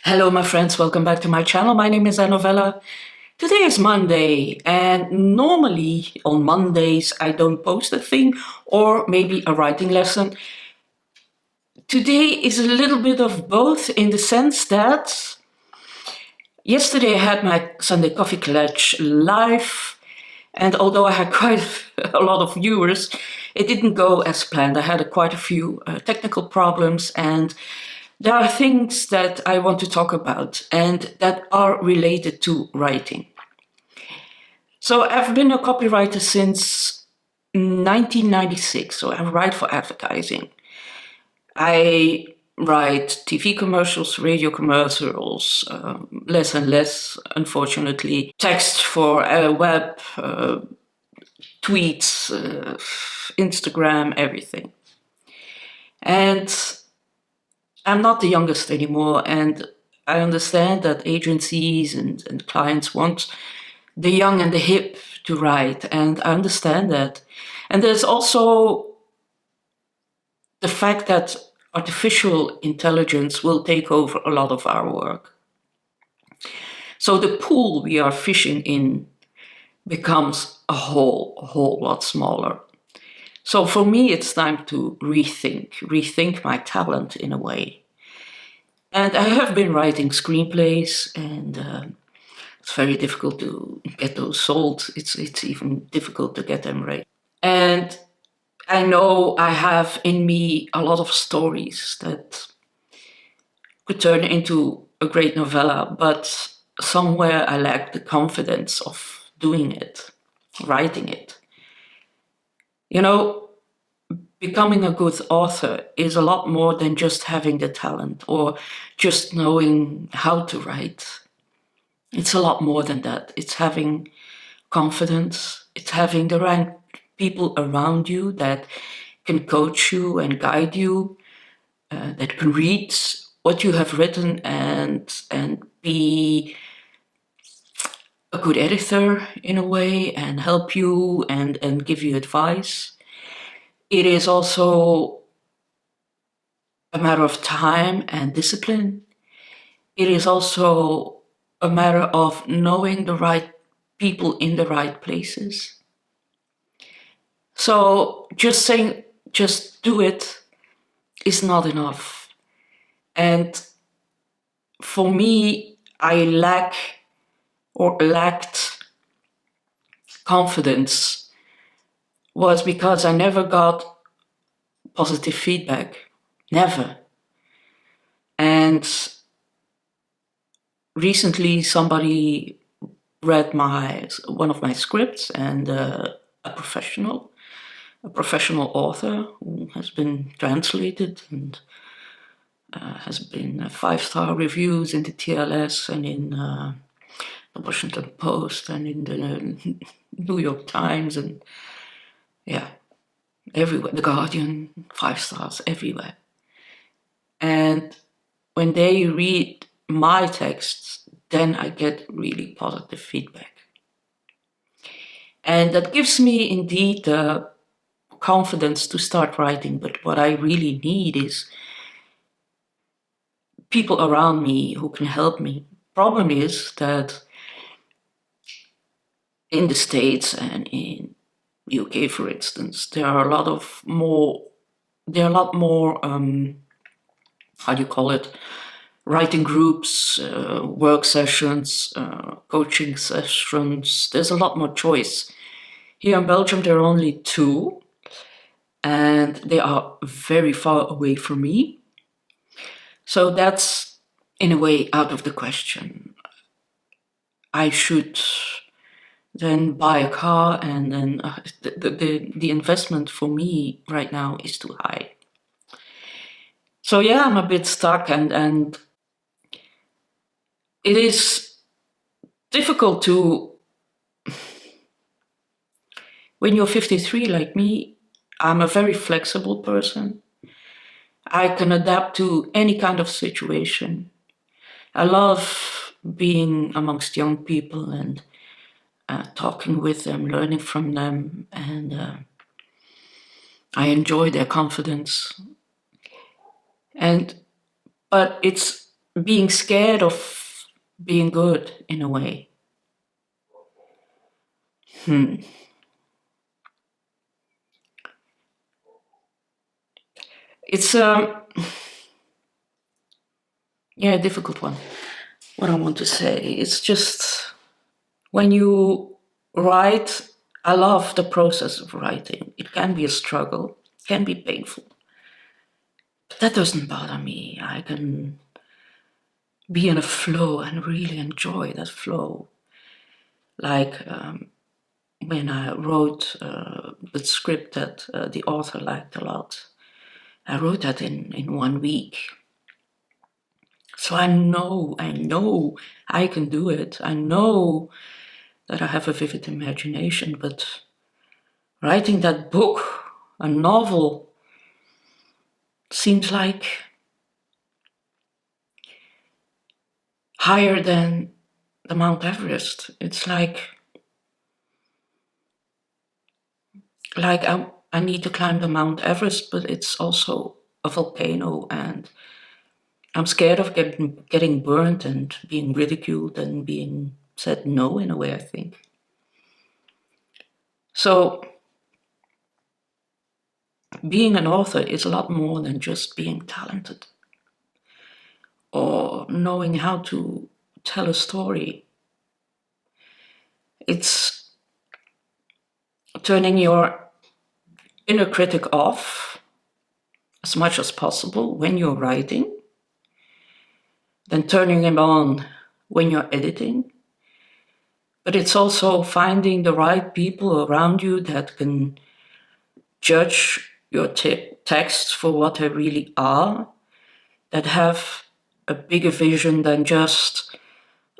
Hello, my friends. Welcome back to my channel. My name is Anovella. Today is Monday, and normally on Mondays I don't post a thing or maybe a writing lesson. Today is a little bit of both in the sense that yesterday I had my Sunday Coffee Clutch live, and although I had quite a lot of viewers, it didn't go as planned. I had quite a few technical problems, and there are things that I want to talk about and that are related to writing. So I've been a copywriter since 1996, so I write for advertising. I write TV commercials, radio commercials, less and less, unfortunately, text for web, tweets, Instagram, everything. And I'm not the youngest anymore, and I understand that agencies and clients want the young and the hip to write, and I understand that. And there's also the fact that artificial intelligence will take over a lot of our work. So the pool we are fishing in becomes a whole lot smaller. So for me, it's time to rethink my talent in a way. And I have been writing screenplays, and it's very difficult to get those sold. It's even difficult to get them right. And I know I have in me a lot of stories that could turn into a great novella, but somewhere I lack the confidence of doing it, writing it. You know, becoming a good author is a lot more than just having the talent or just knowing how to write. It's a lot more than that. It's having confidence. It's having the right people around you that can coach you and guide you, that can read what you have written and be a good editor in a way and help you and give you advice. It is also a matter of time and discipline. It is also a matter of knowing the right people in the right places. So just saying, just do it is not enough. And for me, I lacked confidence was because I never got positive feedback. Never. And recently somebody read one of my scripts, and a professional author who has been translated and has been 5-star reviews in the TLS and in the Washington Post and in the New York Times, and yeah, everywhere. The Guardian, 5 stars everywhere. And when they read my texts, then I get really positive feedback. And that gives me indeed the confidence to start writing. But what I really need is people around me who can help me. Problem is that in the States and in UK, for instance, there are a lot more, how do you call it, writing groups, work sessions, coaching sessions. There's a lot more choice. Here in Belgium, there are only 2, and they are very far away from me. So that's, in a way, out of the question. I should then buy a car, and then the investment for me right now is too high. So yeah, I'm a bit stuck, and it is difficult to, when you're 53 like me, I'm a very flexible person. I can adapt to any kind of situation. I love being amongst young people and talking with them, learning from them, and I enjoy their confidence. But it's being scared of being good in a way. It's a difficult one. What I want to say, it's just when you write, I love the process of writing. It can be a struggle, can be painful, but that doesn't bother me. I can be in a flow and really enjoy that flow. Like when I wrote the script that the author liked a lot, I wrote that in 1 week. So I know I can do it. I know that I have a vivid imagination, but writing that book, a novel, seems like higher than the Mount Everest. It's like I need to climb the Mount Everest, but it's also a volcano, and I'm scared of getting burnt and being ridiculed and being said no in a way, I think. So being an author is a lot more than just being talented or knowing how to tell a story. It's turning your inner critic off as much as possible when you're writing, then turning him on when you're editing. But it's also finding the right people around you that can judge your texts for what they really are, that have a bigger vision than just,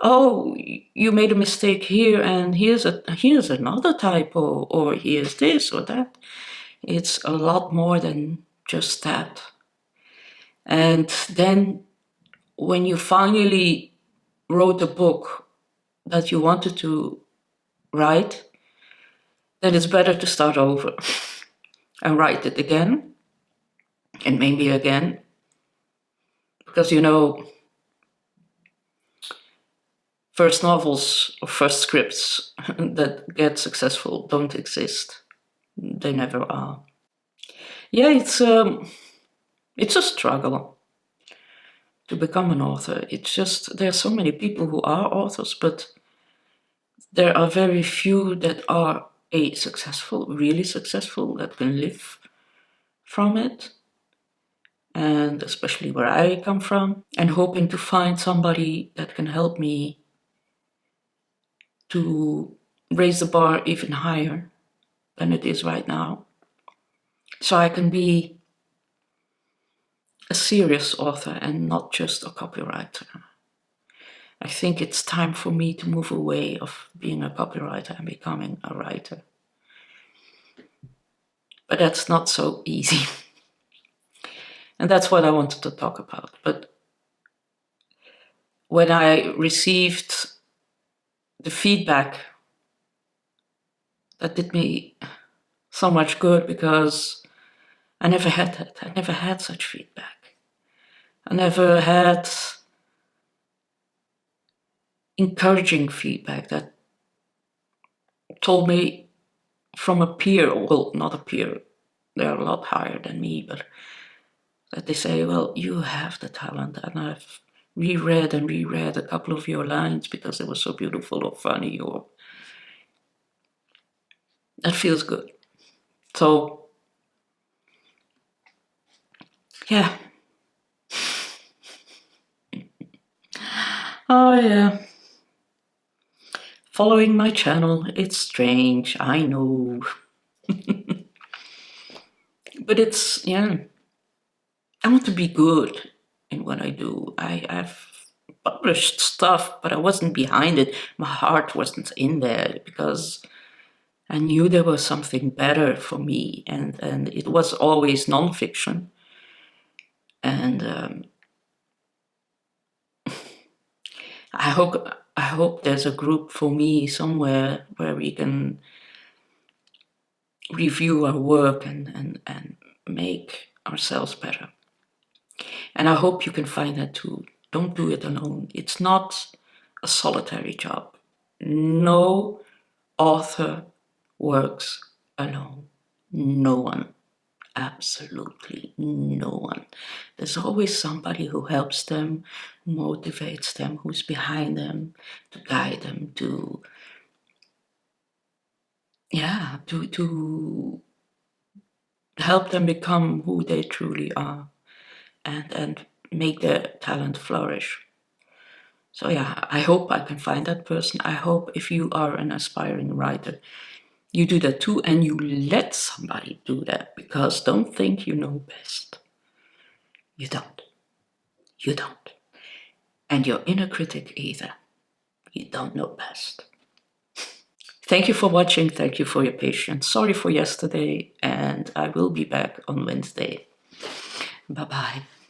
oh, you made a mistake here and here's another typo, or here's this or that. It's a lot more than just that. And then when you finally wrote a book that you wanted to write, then it's better to start over and write it again and maybe again. Because, first novels or first scripts that get successful don't exist. They never are. Yeah, it's a struggle to become an author. It's just there are so many people who are authors, but there are very few that are successful, really successful, that can live from it. And especially where I come from, and hoping to find somebody that can help me to raise the bar even higher than it is right now, so I can be a serious author and not just a copywriter. I think it's time for me to move away of being a copywriter and becoming a writer. But that's not so easy. And that's what I wanted to talk about. But when I received the feedback, that did me so much good, because I never had that. I never had such feedback. I never had encouraging feedback that told me from a peer, well, not a peer, they're a lot higher than me, but that they say, well, you have the talent, and I've reread a couple of your lines because they were so beautiful or funny, or that feels good. So, yeah. Oh, yeah. Following my channel, it's strange, I know. But it's, yeah. I want to be good in what I do. I've published stuff, but I wasn't behind it. My heart wasn't in there because I knew there was something better for me, and it was always nonfiction. And I hope there's a group for me somewhere where we can review our work and make ourselves better. And I hope you can find that too. Don't do it alone. It's not a solitary job. No author works alone. No one. Absolutely no one. There's always somebody who helps them, motivates them, who's behind them, to guide them, to help them become who they truly are, and make their talent flourish. So yeah, I hope I can find that person. I hope if you are an aspiring writer, you do that too, and you let somebody do that, because don't think you know best. You don't. You don't. And your inner critic either. You don't know best. Thank you for watching. Thank you for your patience. Sorry for yesterday, and I will be back on Wednesday. Bye-bye.